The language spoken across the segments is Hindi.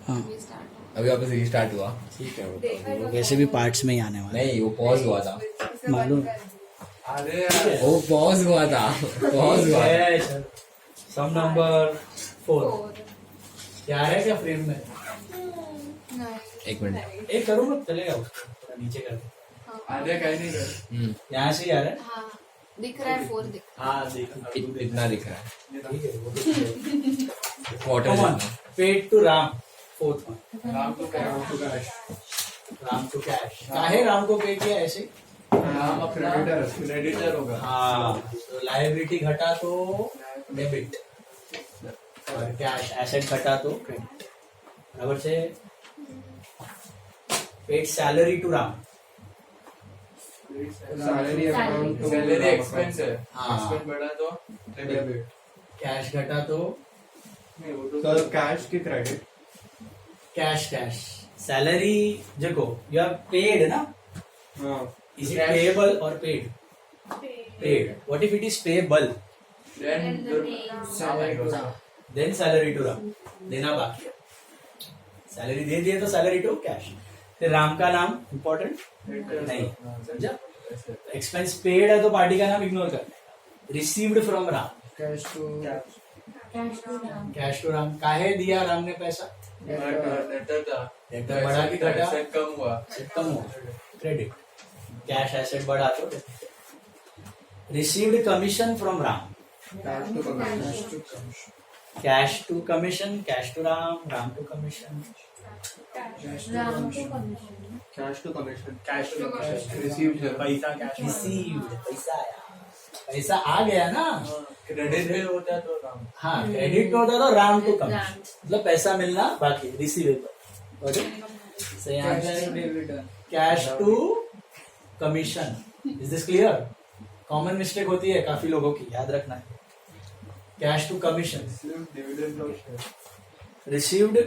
हाँ अभी वापस रीस्टार्ट हुआ। ठीक है, वो वैसे भी पार्ट्स में ही आने वाला नहीं, वो पॉज हुआ था। है, मालूम। वो पॉज हुआ था, पॉज हुआ था। सम नंबर 4 क्या है क्या फ्रेम में? एक मिनट। एक करो मत, चलेगा उसको थोड़ा नीचे कर दे। आधे कहीं नहीं कर। यहाँ से ही आ रहा है। हाँ दिख रहा है 4 दिख हाँ देखा इतना दिख रहा है। ठीक है वो तो quarter paid to Ram, 4th one. Ram तो क्या राम टू कैश। काहे राम को पे किया ऐसे? राम अपना क्रेडिटर होगा। हाँ, तो लायबिलिटी घटा तो डेबिट और कैश एसेट घटा तो क्रेडिट। बराबर से paid salary to Ram. Salary account salary expense है। हाँ। एक्सपेंस बढ़ा तो डेबिट। कैश घटा तो नहीं वो तो कैश की क्रेडिट। Cash cash. सैलरी देखो यू आर पेड ना, हाँ इज इट पेएबल और paid? Paid. What if it is payable? Then salary to Ram, देना बाकी है। सैलरी दे दिए तो सैलरी टू कैश। फिर राम का नाम इम्पोर्टेंट नहीं, समझा? एक्सपेंस पेड है तो पार्टी का नाम इग्नोर करना। Received from Ram, cash to cash to Ram. काहे दिया राम ने पैसा? लेटर था। लेटर बढ़ा कि घटा? एसेट कम हुआ। कम हुआ, क्रेडिट। कैश एसेट बढ़ा तो received commission from Ram. Cash to commission, cash to Ram, Ram to commission. Cash to commission. Cash to received पैसा कैश रिसीव्ड, पैसा आया, पैसा आ गया ना। क्रेडिट है होता तो राम। हाँ, क्रेडिट होता तो राम टू कमीशन, मतलब पैसा मिलना बाकी, रिसीवेबल। सही answer cash to commission. Is this clear? Common mistake होती है काफी लोगों की, याद रखना है। Cash to commission. डिविडेंड और share. Received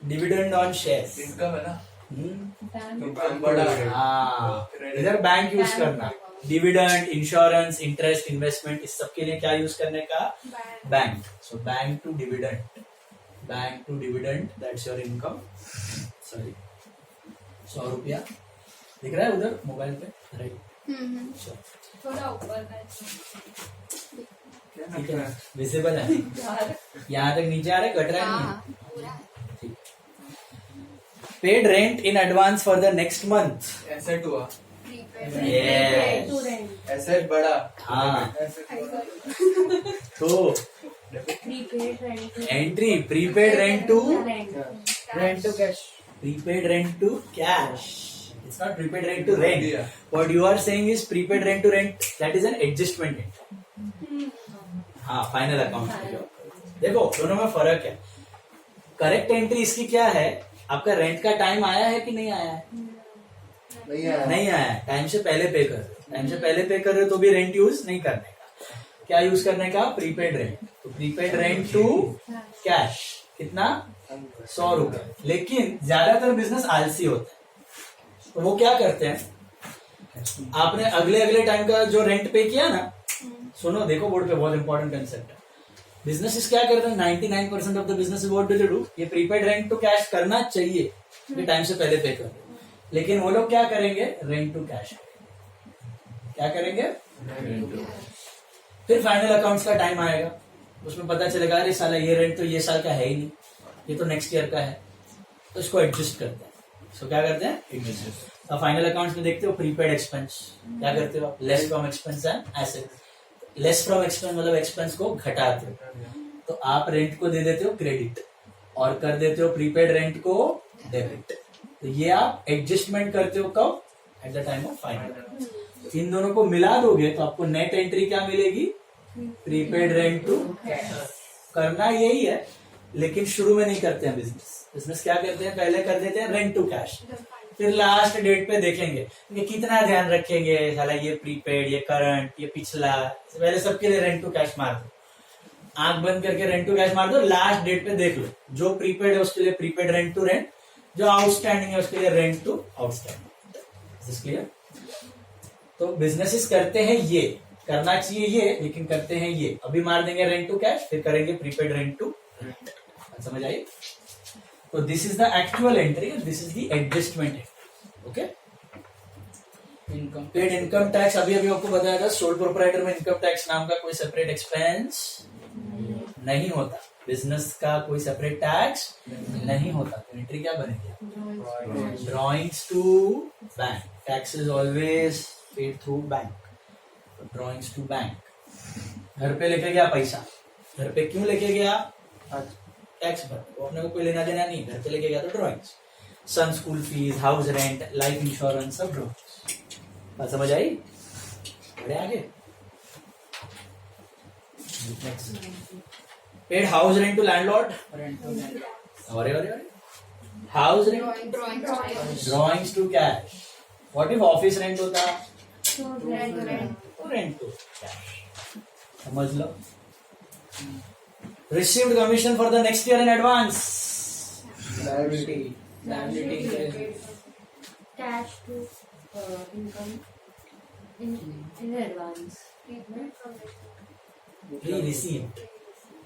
dividend on shares. Income है ना। इनकम बड़ा हाँ, इधर बैंक यूज करना। डिविडेंड, इंश्योरेंस, इंटरेस्ट, इन्वेस्टमेंट, इस सब के लिए क्या यूज करने का? Bank. So bank to dividend, bank to dividend, that's your income. Sorry, 100 रुपया दिख रहा है उधर मोबाइल पे, राइट? थोड़ा ऊपर का ठीक है, विजिबल है। यहाँ तक नीचे आ रहा है, कट रहा है नहीं? हाँ पूरा है। Paid rent in advance for the next month. Asset हुआ। Yes. एसेट बढ़ा। हाँ, तो entry prepaid rent to cash. prepaid rent to cash. It's not prepaid rent to rent. What you are saying is prepaid rent to rent. That is an adjustment entry. हाँ, फाइनल अकाउंट। देखो दोनों में फर्क है। करेक्ट एंट्री इसकी क्या है? आपका रेंट का टाइम आया है कि नहीं आया है? नहीं आया है। टाइम से पहले पे कर रहे हो, टाइम से पहले पे कर रहे हो तो भी रेंट यूज नहीं करने का। क्या यूज करने का? Prepaid rent. तो प्रीपेड रेंट टू कैश कितना? 100 रुपए। लेकिन ज्यादातर बिजनेस आलसी होता है, तो वो क्या करते हैं, आपने अगले टाइम का जो रेंट पे किया ना, सुनो देखो बोर्ड पे, बहुत इंपॉर्टेंट कंसेप्ट है। बिजनेस क्या करते हैं? 99% of the business what do they do? ये प्रीपेड रेंट टू कैश करना चाहिए क्योंकि टाइम से पहले पे कर दो। लेकिन वो लोग क्या करेंगे? Rent to cash. क्या करेंगे? फिर फाइनल अकाउंट्स का टाइम आएगा, उसमें पता चलेगा अरे साला ये रेंट तो ये साल का है ही नहीं, ये तो नेक्स्ट ईयर का है, तो इसको एडजस्ट करते हैं। सो क्या करते हैं? एडजस्ट। अब फाइनल अकाउंट्स में देखते हो प्रीपेड एक्सपेंस, क्या करते हो? Less from expense and asset. Less from expense मतलब एक्सपेंस को घटाते हो, तो आप रेंट को दे देते हो क्रेडिट और कर देते हो प्रीपेड रेंट को डेबिट। तो ये आप एडजस्टमेंट करते हो कब? At the time of final. इन दोनों को मिला दोगे तो आपको नेट एंट्री क्या मिलेगी? Prepaid rent to cash. करना यही है, लेकिन शुरू में नहीं करते हैं। बिजनेस क्या करते हैं? पहले कर देते हैं रेंट टू कैश, फिर लास्ट डेट पे देखेंगे कि कितना ध्यान रखेंगे, साला ये प्रीपेड, ये करंट, ये पिछला, पहले सबके लिए रेंट टू कैश मार दो। आंख बंद करके रेंट टू कैश मार दो, लास्ट डेट पे देख लो, जो प्रीपेड है उसके लिए प्रीपेड रेंट टू रेंट, जो आउटस्टैंडिंग है उसके लिए रेंट टू आउटस्टैंडिंग। क्लियर? तो बिजनेसेस करते हैं ये, करना चाहिए ये, लेकिन करते हैं ये। अभी मार देंगे रेंट टू कैश, फिर करेंगे प्रीपेड रेंट टू रेंट। समझ आई? तो this is the actual entry, this is the adjustment entry. Okay. Income paid income tax अभी अभी आपको बताया था. सोल प्रोप्राइटर में इनकम टैक्स नाम का कोई सेपरेट एक्सपेंस नहीं होता. बिजनेस का कोई सेपरेट टैक्स नहीं होता. तो एंट्री क्या बनेगी? Drawings to bank. Tax is always paid through bank. Drawings to bank. घर पे लेके गया पैसा, घर पे क्यों लेके गया? टैक्स भर. वो अपने को कोई लेना देना नहीं. घर पे लेके गया तो drawings. Son school fees, house rent, life insurance, सब ड्रॉइंग्स. बात समझ आई? बढ़े आगे. Paid house rent to landlord. अरे अरे अरे. House rent, drawings to cash. What if office rent होता? Rent to cash. समझ लो. Received commission for the next year in advance. Liability cash to income in advance. Received.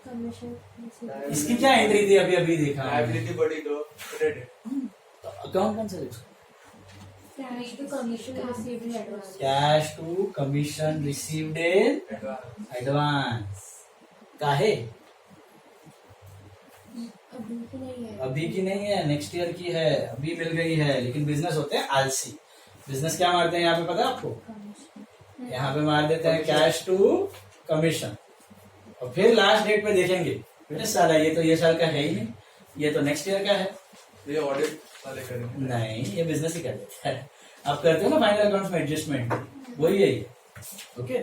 Commission. इसकी क्या एंट्री थी? अभी अभी देखा. लायबिलिटी बढ़ी तो क्रेडिट. अकाउंट कौन सा लिखा? Cash to commission received in advance. Cash to commission received in advance. काहे? अभी की नहीं है. अभी की नहीं है, नेक्स्ट ईयर की है. अभी मिल गई है. लेकिन बिजनेस होते हैं आलसी. बिजनेस क्या मारते हैं यहाँ पे पता है आपको? Commission. यहाँ पे मार देते हैं कैश टू कमीशन. और फिर लास्ट डेट पे देखेंगे अरे साला ये तो ये साल का है ही नहीं, ये तो नेक्स्ट ईयर का है. ये ऑडिट वाले करेंगे. नहीं, ये बिजनेस ही कर देता है. आप करते हो ना फाइनल अकाउंट्स में एडजस्टमेंट, वही है ये. ओके.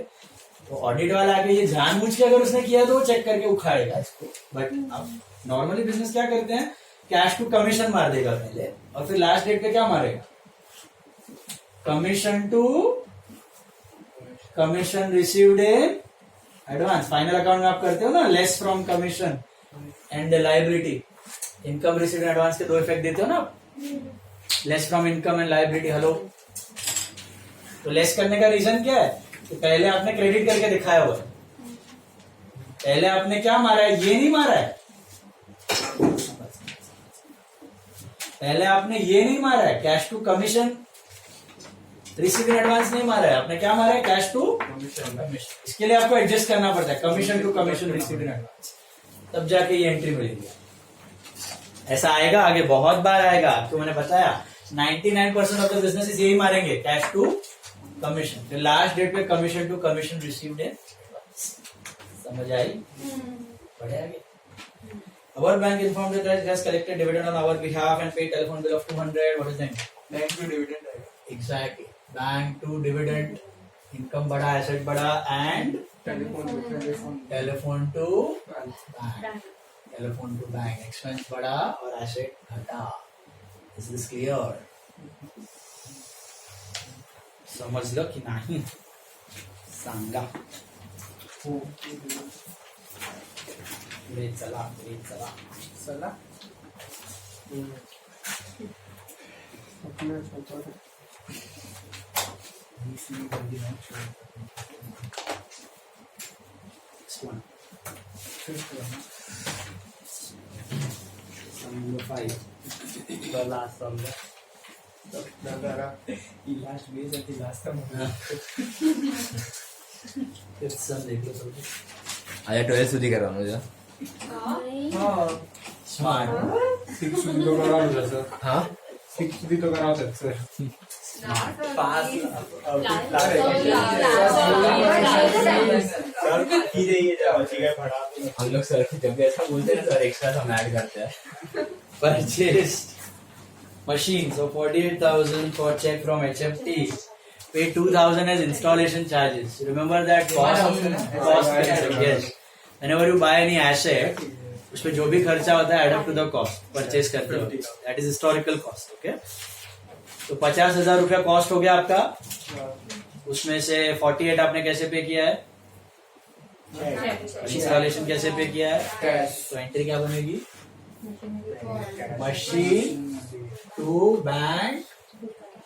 तो ऑडिट वाला आके ये जानबूझ के अगर उसने किया तो वो चेक करके उखाड़ेगा इसको. बट अब नॉर्मली बिजनेस क्या करते हैं? कैश टू कमीशन मार देगा पहले और फिर लास्ट डेट पे क्या मारेगा? Commission to commission received in advance. Final account में आप करते हो ना less from commission and liability. Income received in advance के दो इफेक्ट देते हो ना आप. Less from income and liability. Hello. तो लेस करने का रीजन क्या है? कि पहले आपने क्रेडिट करके दिखाया हुआ है. पहले आपने क्या मारा है? ये नहीं मारा है. पहले आपने ये नहीं मारा है. Cash to commission receive in advance नहीं मारा है. आपने क्या मारा है? Cash to commission. इसके लिए आपको एडजस्ट करना पड़ता है. Commission to commission receive in advance. तब जाके ये एंट्री मिलेगी. ऐसा आएगा आगे, बहुत बार आएगा. आपको मैंने बताया 99% ऑफ द बिजनेस यही मारेंगे कैश टू कमीशन. फिर लास्ट डेट पे commission to commission received in advance. समझ आई? बढ़िया आगे. Our bank informed that it has collected dividend on our behalf and paid telephone bill of 200. What is that? Bank to dividend आएगा. Exactly. Bank to dividend, income बढ़ा, asset बढ़ा, and telephone to bank. Telephone to bank. Expense बढ़ा और asset घटा. Is this clear? समझ लो कि नहीं? सांगा. पुढे चला. चला. Next one. Sum number 5. The last sum. Last base and the last sum. Fifth sum देख लो सब. आया 12 સુધી કરવાનું છે. Smart. 6 સુધી તો કરાવવું છે સર. હા 6 સુધી તો કરાવશે જ સર. हम लोग सर जब भी ऐसा बोलते हैं सर एक्स्ट्रा सम ऐड करते हैं. Purchased machine. So 48,000 for check from HFT. Pay 2,000 as installation charges. Remember that cost concept. Yes. Whenever you buy any asset, उसमें जो भी खर्चा होता है add up to the cost. Purchase करते हो. That is historical cost. Okay. तो 50,000 रुपया कॉस्ट हो गया आपका. उसमें से 48 आपने कैसे पे किया है? इंस्टॉलेशन कैसे पे किया है? कैश. तो एंट्री क्या बनेगी? Machine to bank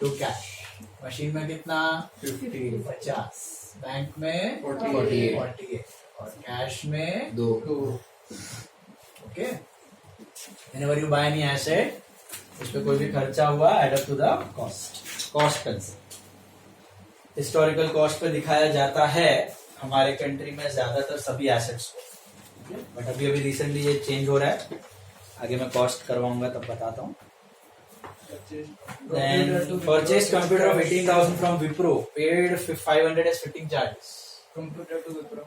to cash. Machine में कितना? 50. बैंक में 48. 48 और कैश में 2. Okay. Whenever you buy any asset, उस पर कोई भी खर्चा हुआ add up to the cost concept. Historical cost पे दिखाया जाता है हमारे कंट्री में ज्यादातर सभी एसेट्स को, बट अभी रिसेंटली ये चेंज हो रहा है, आगे मैं कॉस्ट करवाऊंगा तब बताता हूँ. Then purchased computer of 18,000 from Wipro, paid 500 as fitting charges. Computer to Wipro.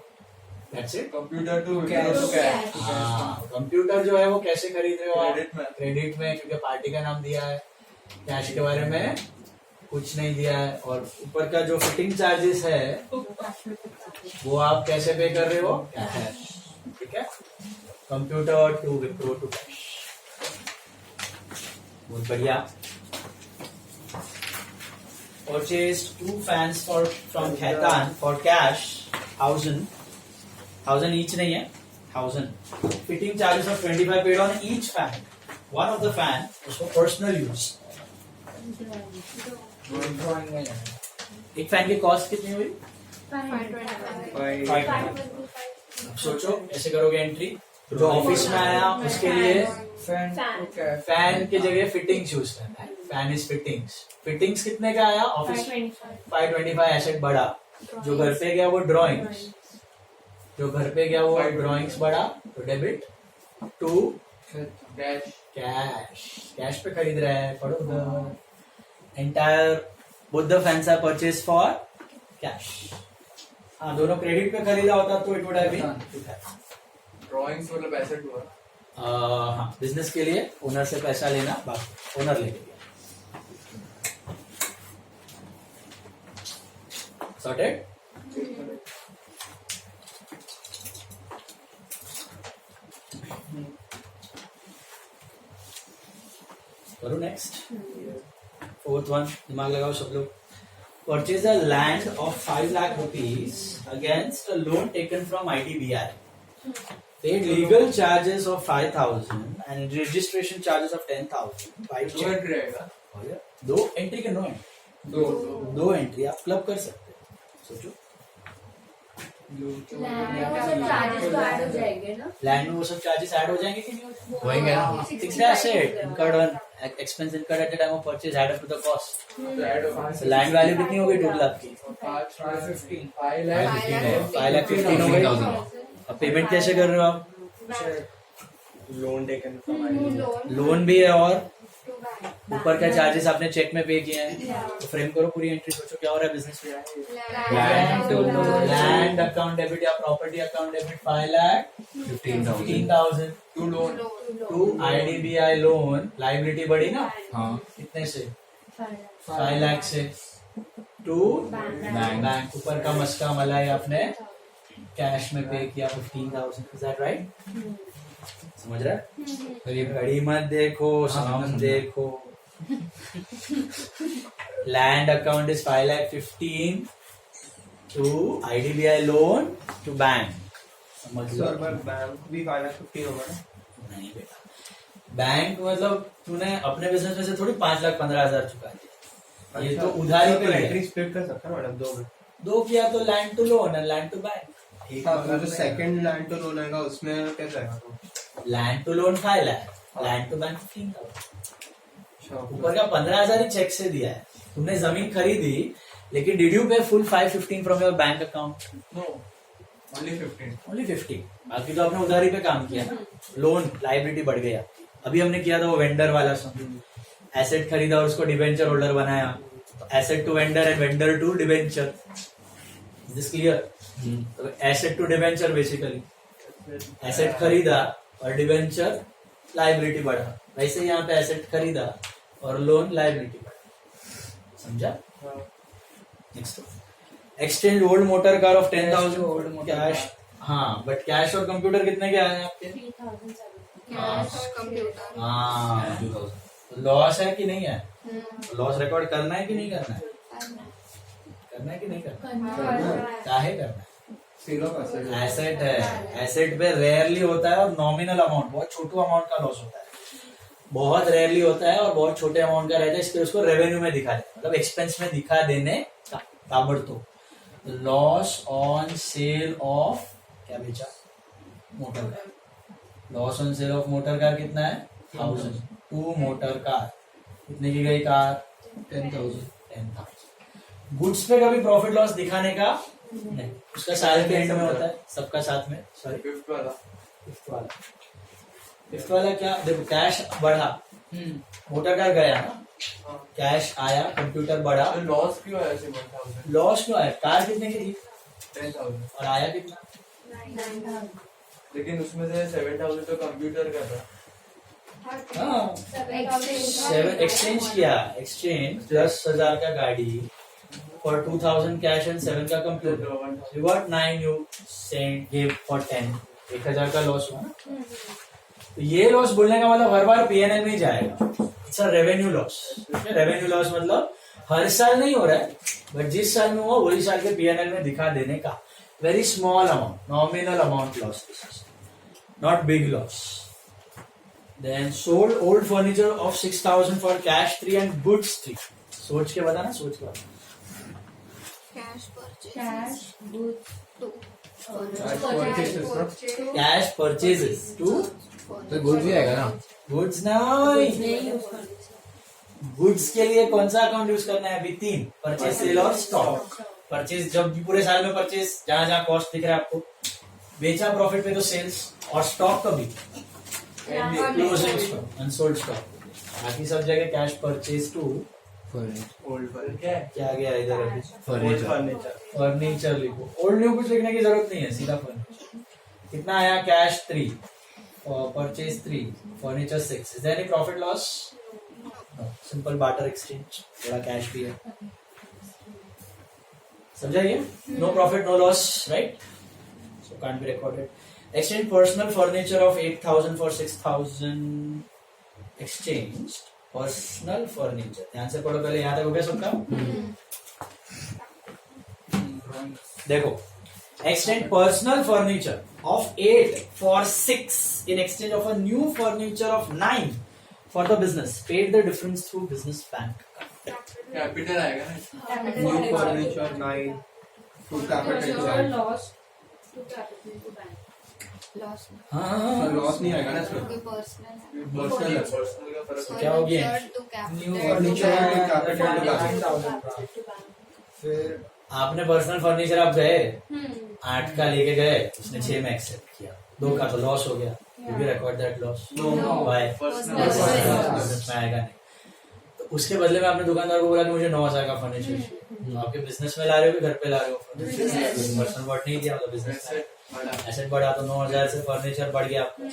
That's it. Computer to Cash. Wipro. Cash. हाँ, कंप्यूटर जो है वो कैसे खरीद रहे हो आप? Credit में. क्रेडिट में, क्योंकि पार्टी का नाम दिया है. कैश के बारे में कुछ नहीं दिया है, और ऊपर का जो फिटिंग चार्जेस है वो आप कैसे पे कर रहे हो? कैश. ठीक है. Computer to Wipro to cash. बहुत बढ़िया. Purchased 2 fans from Khaitan for cash 1,000 each नहीं है, 1,000. Fitting charges of 25 paid on each fan. One of the fan was for personal use. एक फैन की कॉस्ट कितनी हुई? 525. अब सोचो ऐसे करोगे एंट्री. जो ऑफिस में आया उसके लिए फैन की जगह फिटिंग्स यूज करना है. फैन इज फिटिंग्स कितने का आया? ऑफिस 525 एसेट बढ़ा. जो घर पे गया वो ड्रॉइंग्स, बढ़ा तो डेबिट टू कैश पे खरीद रहा है. पढ़ो entire both the fans are purchase for cash. हाँ, दोनों क्रेडिट पे खरीदा होता तो it would have been Drawings मतलब asset हुआ. हाँ, बिजनेस के लिए ओनर से पैसा लेना, बाकी ओनर लेके गया. सॉर्टेड. करो नेक्स्ट. 4th one, दिमाग लगाओ सब लोग. Purchase a land of 5 lakh rupees against a loan taken from IDBI. Paid legal charges of 5,000 and registration charges of 10,000 by दो check. entry आएगा. दो एंट्री के नो एंट्री, दो एंट्री आप क्लब कर सकते हो. सोचो चार्जेस तो ऐड हो जाएंगे ना. लैंड में वो सब चार्जेस ऐड हो जाएंगे कि नहीं होंगे ना. Fixed asset incurred on expense incurred at the time of purchase add up to the cost. तो add होगा. So land value कितनी हो गई 2 लाख की? 5 lakh. 5 लाख 15 हो गई. अब पेमेंट कैसे कर रहे हो आप? लोन टेकन लोन भी है और ऊपर का चार्जेस आपने चेक में पे किए हैं. तो फ्रेम करो पूरी एंट्री. सोचो क्या हो रहा है बिजनेस में. लैंड अकाउंट डेबिट या property account debit 5,15,000 To loan. To IDBI loan. Liability बढ़ी ना. हाँ. कितने से? 5 लाख से टू बैंक. ऊपर का मस्का मलाई आपने कैश में पे किया 15,000. Is that right? समझ रहा है? तो ये घड़ी मत देखो, सम देखो. Land account is 5,15,000 to IDBI loan to bank. समझ लो. बैंक भी 5,50,000 होगा ना. नहीं बेटा, बैंक मतलब तूने अपने बिजनेस में से थोड़ी 5,15,000 चुका दिया. ये तो उधारी पे है. एंट्री स्प्लिट कर सकता है मैडम दो में. दो किया तो लैंड टू लोन और लैंड टू बैंक. जो सेकंड लैंड टू लोन आएगा उसमें कैसे आएगा? Land to loan 5 lakh, land to bank 15,000. ऊपर का 15,000 ही चेक से दिया है. तुमने जमीन खरीदी, लेकिन डिड यू पे full 515 from your bank account? No. Only 15. Only 50. बाकी तो आपने उधारी पे काम किया ना. लोन लाइबिलिटी बढ़ गया. अभी हमने किया था वो वेंडर वाला सम. एसेट खरीदा और उसको डिबेंचर होल्डर बनाया. Asset to vendor and vendor to debenture. This clear? Asset to debenture basically. Asset खरीदा और डिबेंचर लाइबिलिटी बढ़ा. वैसे यहाँ पे एसेट खरीदा और लोन लाइबिलिटी बढ़ा. समझा? Next. Exchange old motor car of 10,000 cash. हाँ, बट कैश और कंप्यूटर कितने के आए हैं आपके? 3,000 कंप्यूटर. हाँ. लॉस है कि नहीं है? लॉस रिकॉर्ड करना है कि नहीं करना है? करना है कि नहीं करना? काहे करना है? एसेट है. एसेट पे रेयरली होता है और नॉमिनल अमाउंट, बहुत छोटू अमाउंट का लॉस होता है. बहुत रेयरली होता है और बहुत छोटे अमाउंट का रहता है. इसलिए उसको रेवेन्यू में दिखा देना, मतलब एक्सपेंस में दिखा देने का. ताबड़तोड़ लॉस ऑन सेल ऑफ क्या बेचा? Motor. Loss on sale of motor car कितना है 1000। 2 मोटर कार कितने की गई कार 10,000। गुड्स पे कभी प्रॉफिट लॉस दिखाने का नहीं, उसका साल के एंड में होता है सबका साथ में। सॉरी फिफ्थ वाला फिफ्थ वाला क्या देखो, कैश बढ़ा मोटर कार गया ना, कैश आया कंप्यूटर बढ़ा, तो लॉस क्यों आया 7,000? लॉस क्यों आया, कार कितने की थी 10,000, और आया कितना, लेकिन उसमें से 7,000 तो कंप्यूटर का था। हाँ एक्सचेंज किया, एक्सचेंज 10,000 का गाड़ी for 2,000 cash and 7 का computer, you got 9, you sent gave for 10, 1,000 का लॉस हुआ ना। तो ये लॉस बोलने का मतलब हर बार पीएनएल में ही जाएगा, it's a revenue loss. Revenue loss मतलब हर साल नहीं हो रहा है, बट जिस साल में हुआ वही साल के पीएनएल में दिखा देने का। Very small amount, nominal amount loss, not big loss. Then sold old furniture of 6,000 for cash 3 and goods 3। सोच के बताना, सोच के बताना। Cash purchase. Cash, goods, cash purchases to तो गुड्स ही आएगा ना। गुड्स नहीं, नहीं यूज कर गुड्स के लिए कौन सा अकाउंट यूज करना है अभी 3, परचेज सेल और स्टॉक। परचेज जब भी पूरे साल में परचेज जहां जहां कॉस्ट दिख रहा है आपको, बेचा प्रॉफिट पे तो सेल्स, और स्टॉक कभी क्लोजिंग स्टॉक, अनसोल्ड स्टॉक। बाकी सब जगह कैश परचेज टू ओल्ड वाला क्या है? क्या गया इधर अभी, फर्नीचर फर्नीचर लिखो। ओल्ड न्यू कुछ लिखने की जरूरत नहीं है, सीधा फर्नीचर। कितना आया, cash 3, purchase 3, furniture 6। Is there any profit loss? Simple barter exchange, थोड़ा कैश भी है, समझा ये? No profit no loss, right? So can't be recorded. Exchange personal furniture of 8,000 for 6,000 exchange personal furniture. ध्यान से पढ़ो, पहले यहां तक हो गया सबका? देखो, exchange personal furniture of 8 for 6 in exchange of a new furniture of 9 for the business, paid the difference through business bank. Capital आएगा ना। New furniture 9 to capital loss to capital to bank. Loss. हाँ लॉस नहीं आएगा ना इसमें। क्योंकि personal है। पर्सनल का फर्क So क्या हो गया? third to capital. New furniture capital to bank. To bank. फिर आपने पर्सनल फर्नीचर आप गए 8 का लेके गए, उसने 6 में एक्सेप्ट किया, 2 का तो लॉस हो गया, you will record that loss. No. By Personal. Business में आएगा नहीं। तो उसके बदले में आपने दुकानदार को बोला कि मुझे 9,000 का फर्नीचर चाहिए, तो आपके बिजनेस में ला रहे हो कि घर पे ला रहे हो? पर्सनल वर्ड नहीं दिया, मतलब बिजनेस एसेट बढ़ा तो 9,000 से फर्नीचर बढ़ गया आपका,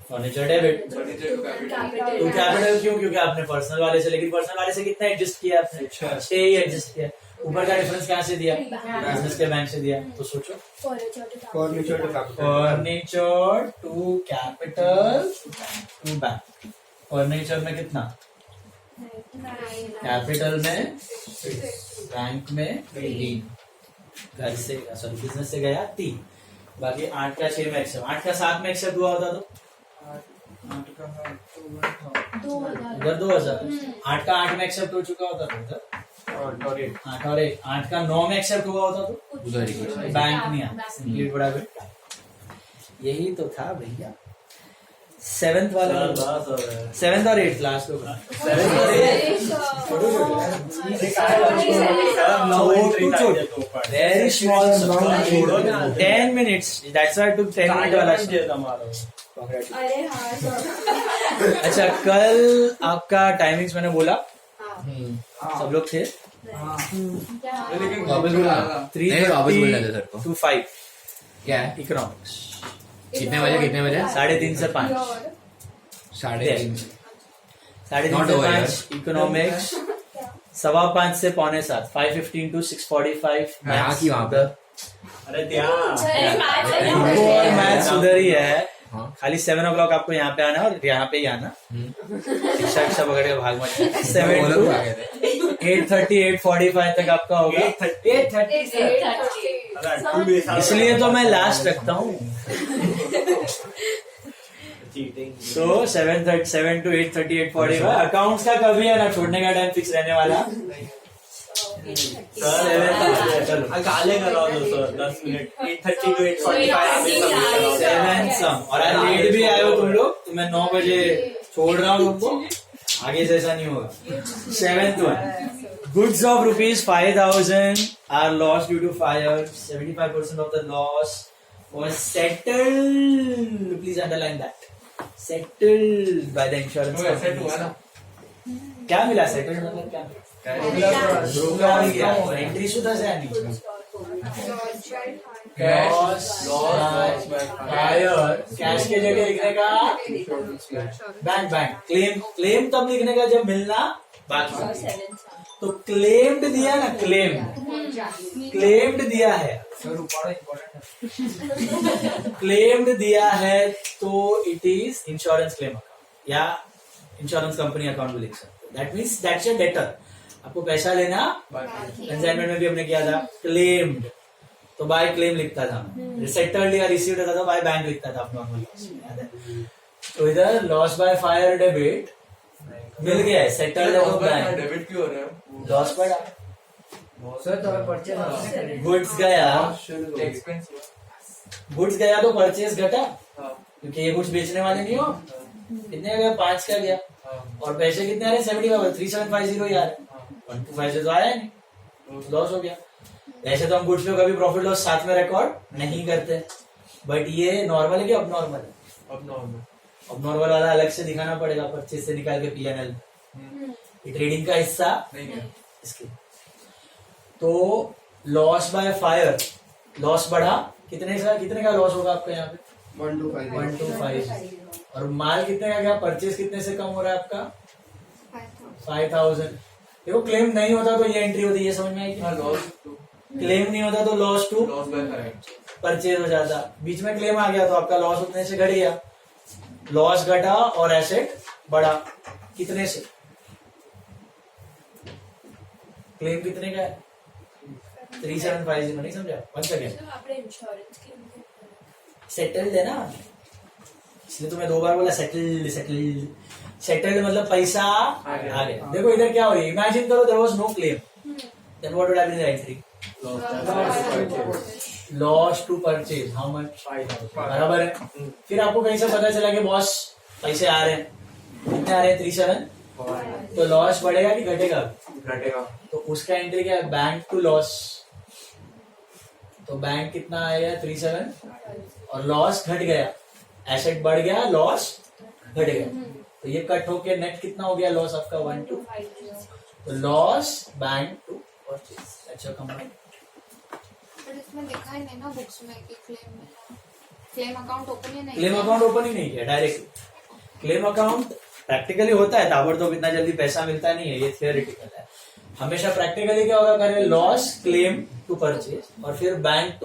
furniture debit furniture to capital. तो कैपिटल क्यों? क्योंकि आपने पर्सनल वाले से, लेकिन पर्सनल वाले से कितना एडजस्ट किया आपने? 6 ही एडजस्ट किया। ऊपर का डिफरेंस कहाँ से दिया? बिजनेस के बैंक से दिया। तो सोचो, furniture to capital. Furniture to capital to bank. Furniture में कितना? कैपिटल में, बैंक में 3, घर से सॉरी बिजनेस से गया 3, बाकी 8 का 6 में एक्सेप्ट, 8 का 7 में एक्सेप्ट हुआ होता तो उधर 2,000, 8 का 8 में एक्सेप्ट हो चुका होता तो उधर 8 और 1, 8 का 9 में एक्सेप्ट हुआ होता तो उधर ही बैंक नहीं आता, सिंपली बड़ा बिट। यही तो था भैया। 7th वाला, 7th और 8th लास्ट होगा। 7th और 8th very small, 10 minutes, that's why I took 10 minute वाला। अरे हाँ अच्छा, कल आपका टाइमिंग्स मैंने बोला, सब लोग थे, लेकिन वापस बोला। नहीं, वापस बोलना था सर को। 3:30 to 5 क्या है? इकोनॉमिक्स, कितने बजे 3:30 से 5, 3:30। 3:30 से 5 इकोनॉमिक्स, 5:15 से 6:45, 5:15 to 6:45 यहाँ की वहाँ पे। अरे मैथ्स उधर ही है, हाँ। खाली 7 o'clock आपको यहाँ पे आना और यहाँ पे ही आना, रिक्शा पकड़ के भाग मत जाना। 7 वो to लोग आ गए थे। 8:30, 8:45 तक आपका होगा। 8:30 इसलिए तो मैं लास्ट रखता हूँ। So 7 to 8:30, 8:45 अकाउंट्स का कभी है ना छोड़ने का टाइम फिक्स रहने वाला। चलो गाले कराओ दोस्तों 10 मिनट 8:30 to 8:45 सेवन सम और आज लेट भी आए हो तुम लोग, तो मैं 9 बजे छोड़ रहा हूँ तुमको, आगे से ऐसा नहीं होगा। 7th one, goods of ₹5,000 are lost due to fire. 75% of the loss was settled. Please underline that. Settled by the insurance वो ऐसे हुआ company. ना क्या मिला सेटल्ड मतलब क्या मिला? एंट्री सुधा से आनी cash Loss loss fire, cash के जगह लिखने का बैंक बैंक, क्लेम तब लिखने का जब मिलना बाकी। तो क्लेम्ड दिया ना, क्लेम्ड दिया है, क्लेम्ड दिया है तो it is insurance claim account या इंश्योरेंस कंपनी अकाउंट भी लिख सकते हो। That means that's your debtor. आपको पैसा लेना, कंसाइनमेंट में भी हमने किया था क्लेम्ड, तो बाय क्लेम लिखता था मैं, सेटल्ड या रिसीव्ड होता था बाय बैंक लिखता था नॉर्मली। तो इधर लॉस बाय फायर डेबिट मिल गया है, सेटल्ड है तो बैंक, डेबिट क्यों हो रहा है? लॉस पड़ा, गुड्स गया, एक्सपेंस गुड्स गया तो परचेज घटा, हाँ क्योंकि ये गुड्स बेचने वाले नहीं हो। कितने का गया? 5 का गया, और पैसे कितने आ रहे? 3750 ही आ रहे, 1250 तो आया नहीं, लॉस हो गया। ऐसे तो हम गुड्स पे कभी प्रॉफिट लॉस साथ में रिकॉर्ड नहीं करते, बट ये नॉर्मल है कि अब नॉर्मल है? अब नॉर्मल अब नॉर्मल वाला अलग से दिखाना पड़ेगा, परचेज से निकाल के पीएनएल, ये ट्रेडिंग का हिस्सा नहीं है। इसके। तो लॉस बाय फायर, लॉस बढ़ा, कितने का लॉस होगा आपका यहाँ पे? 125। और माल कितने का गया? परचेज कितने से कम हो रहा है आपका? 5000। देखो क्लेम नहीं होता तो ये एंट्री होती है, ये समझ में आई? हाँ लॉस क्लेम नहीं होता तो loss to loss by fire purchase हो जाता, बीच में क्लेम आ गया तो आपका लॉस उतने से घट गया, लॉस घटा और एसेट बढ़ा, कितने से? क्लेम कितने का है? 3750, नहीं समझा? 1 सेकेंड, सेटल्ड है ना, इसलिए तो मैं 2 बार बोला सेटल्ड सेटल्ड। सेटल्ड मतलब पैसा आ गया। देखो इधर क्या हो रही है, इमेजिन करो there was no claim, then what would have been the entry? Loss to purchase, how much? 5000, बराबर है। फिर आपको कहीं से पता चला कि बॉस पैसे आ रहे हैं, कितने आ रहे हैं? 37, तो लॉस बढ़ेगा कि घटेगा? घटेगा। तो उसका एंट्री क्या है? बैंक टू लॉस, तो बैंक कितना आएगा? 37, और लॉस घट गया, एसेट बढ़ गया, लॉस घट गया, तो ये कट होके नेट कितना हो गया लॉस आपका? 125। तो लॉस बैंक टू परचेज, अच्छा कंबाइन। पर इसमें लिखा ही नहीं ना बुक्स में कि क्लेम अकाउंट ओपन ही नहीं क्लेम अकाउंट ओपन ही नहीं किया डायरेक्ट। क्लेम अकाउंट प्रैक्टिकली होता है, ताबड़तोड़ इतना जल्दी पैसा मिलता नहीं है, ये थियोरेटिकल है। हमेशा प्रैक्टिकली क्या होगा? करें लॉस क्लेम टू परचेज और फिर बैंक